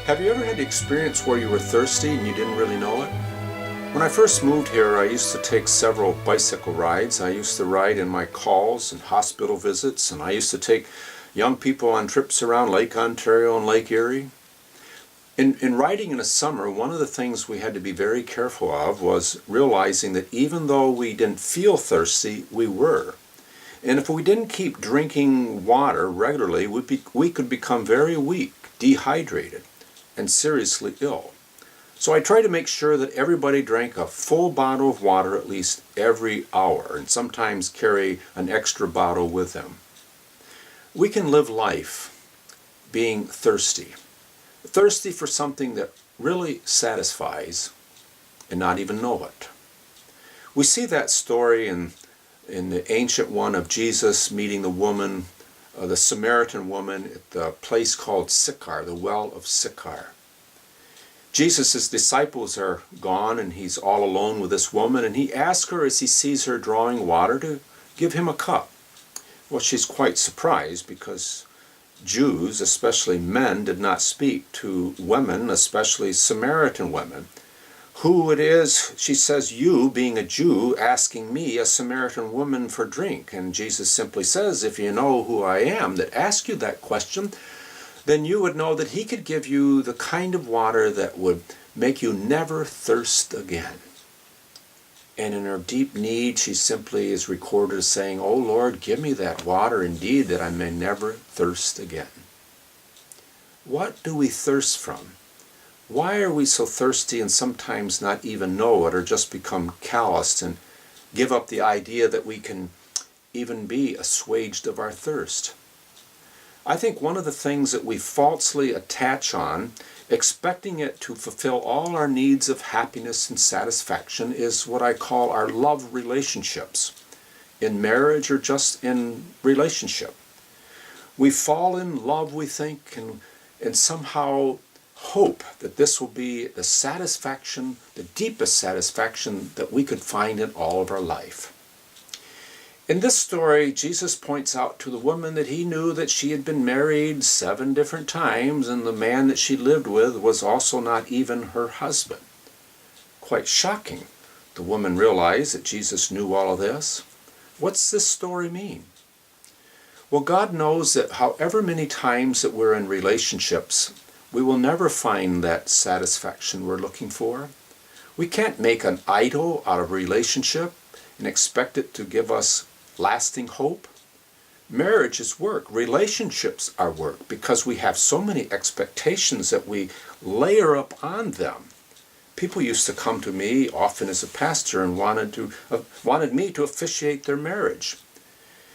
Have you ever had the experience where you were thirsty and you didn't really know it? When I first moved here, I used to take several bicycle rides. I used to ride in my calls and hospital visits, and I used to take young people on trips around Lake Ontario and Lake Erie. In riding in the summer, one of the things we had to be very careful of was realizing that even though we didn't feel thirsty, we were. And if we didn't keep drinking water regularly, we could become very weak, dehydrated, and seriously ill. So I try to make sure that everybody drank a full bottle of water at least every hour, and sometimes carry an extra bottle with them. We can live life being thirsty for something that really satisfies and not even know it. We see that story in the ancient one of Jesus meeting the woman, the Samaritan woman at the place called Sychar, the well of Sychar. Jesus' disciples are gone and he's all alone with this woman, and he asks her as he sees her drawing water to give him a cup. Well, she's quite surprised because Jews, especially men, did not speak to women, especially Samaritan women. Who it is, she says, you, being a Jew, asking me, a Samaritan woman, for drink. And Jesus simply says, if you know who I am that asked you that question, then you would know that he could give you the kind of water that would make you never thirst again. And in her deep need, she simply is recorded as saying, "Oh Lord, give me that water indeed, that I may never thirst again." What do we thirst from? Why are we so thirsty and sometimes not even know it, or just become calloused and give up the idea that we can even be assuaged of our thirst? I think one of the things that we falsely attach on, expecting it to fulfill all our needs of happiness and satisfaction, is what I call our love relationships, in marriage or just in relationship. We fall in love, we think, and somehow hope that this will be the satisfaction, the deepest satisfaction that we could find in all of our life. In this story, Jesus points out to the woman that he knew that she had been married 7 different times, and the man that she lived with was also not even her husband. Quite shocking. The woman realized that Jesus knew all of this. What's this story mean? Well, God knows that however many times that we're in relationships, we will never find that satisfaction we're looking for. We can't make an idol out of a relationship and expect it to give us lasting hope. Marriage is work. Relationships are work because we have so many expectations that we layer up on them. People used to come to me often as a pastor and wanted me to officiate their marriage.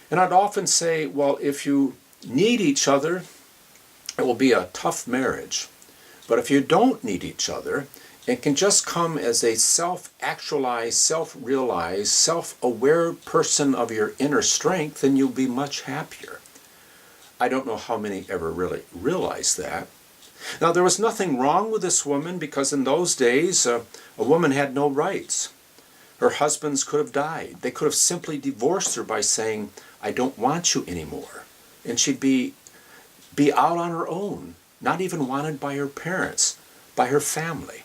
And I'd often say, well, if you need each other, it will be a tough marriage. But if you don't need each other, it can just come as a self-actualized, self-realized, self-aware person of your inner strength, then you'll be much happier. I don't know how many ever really realize that. Now, there was nothing wrong with this woman because in those days, a woman had no rights. Her husbands could have died. They could have simply divorced her by saying, "I don't want you anymore." And she'd be out on her own, not even wanted by her parents, by her family.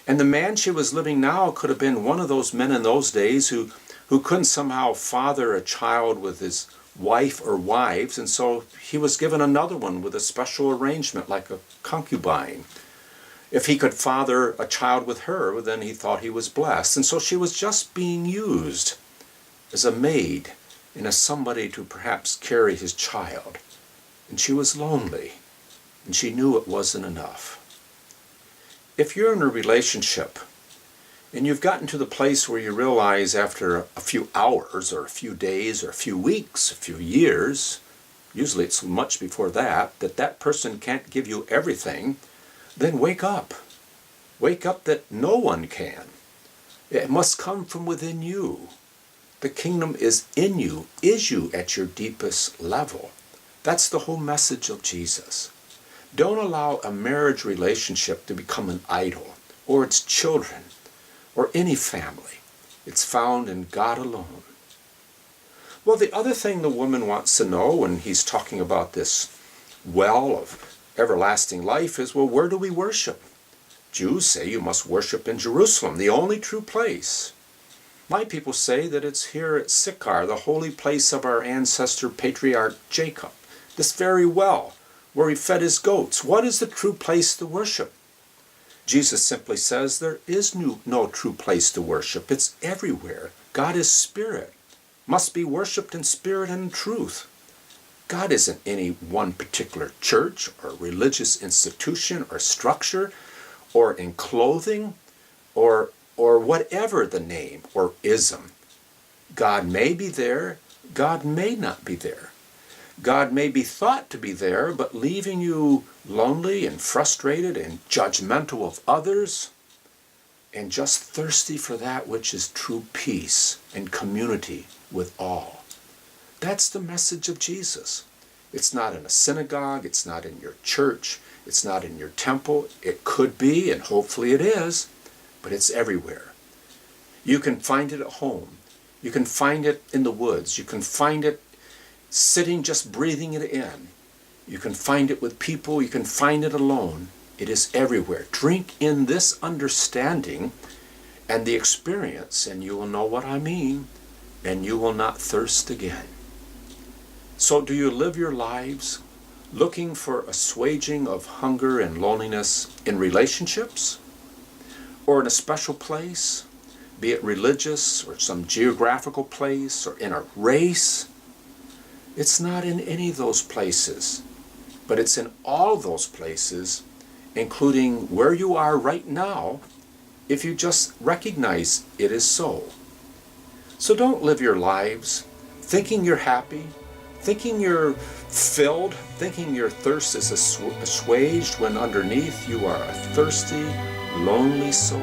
And the man she was living now could have been one of those men in those days who couldn't somehow father a child with his wife or wives, and so he was given another one with a special arrangement like a concubine. If he could father a child with her, then he thought he was blessed. And so she was just being used as a maid and as somebody to perhaps carry his child. And she was lonely, and she knew it wasn't enough. If you're in a relationship and you've gotten to the place where you realize after a few hours or a few days or a few weeks, a few years, usually it's much before that, that person can't give you everything, then wake up. Wake up that no one can. It must come from within you. The kingdom is in you, is you at your deepest level. That's the whole message of Jesus. Don't allow a marriage relationship to become an idol, or its children, or any family. It's found in God alone. Well, the other thing the woman wants to know when he's talking about this well of everlasting life is, well, where do we worship? Jews say you must worship in Jerusalem, the only true place. My people say that it's here at Sychar, the holy place of our ancestor patriarch Jacob, this very well where he fed his goats. What is the true place to worship? Jesus simply says there is no true place to worship. It's everywhere. God is spirit, must be worshipped in spirit and in truth. God isn't any one particular church or religious institution or structure or in clothing or whatever the name or ism. God may be there, God may not be there. God may be thought to be there, but leaving you lonely and frustrated and judgmental of others and just thirsty for that which is true peace and community with all. That's the message of Jesus. It's not in a synagogue, it's not in your church, it's not in your temple. It could be, and hopefully it is, but it's everywhere. You can find it at home. You can find it in the woods. You can find it sitting, just breathing it in. You can find it with people. You can find it alone. It is everywhere. Drink in this understanding and the experience, and you will know what I mean, and you will not thirst again. So do you live your lives looking for assuaging of hunger and loneliness in relationships or in a special place, be it religious or some geographical place or in a race? It's not in any of those places, but it's in all those places, including where you are right now, if you just recognize it is so. So don't live your lives thinking you're happy, thinking you're filled, thinking your thirst is assuaged when underneath you are a thirsty, lonely soul.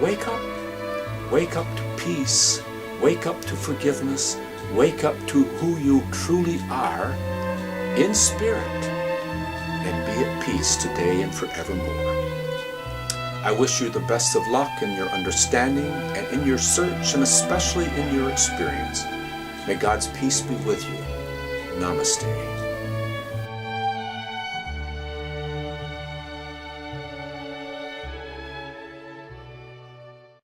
Wake up. Wake up to peace. Wake up to forgiveness. Wake up to who you truly are in spirit, and be at peace today and forevermore. I wish you the best of luck in your understanding and in your search, and especially in your experience. May God's peace be with you. Namaste.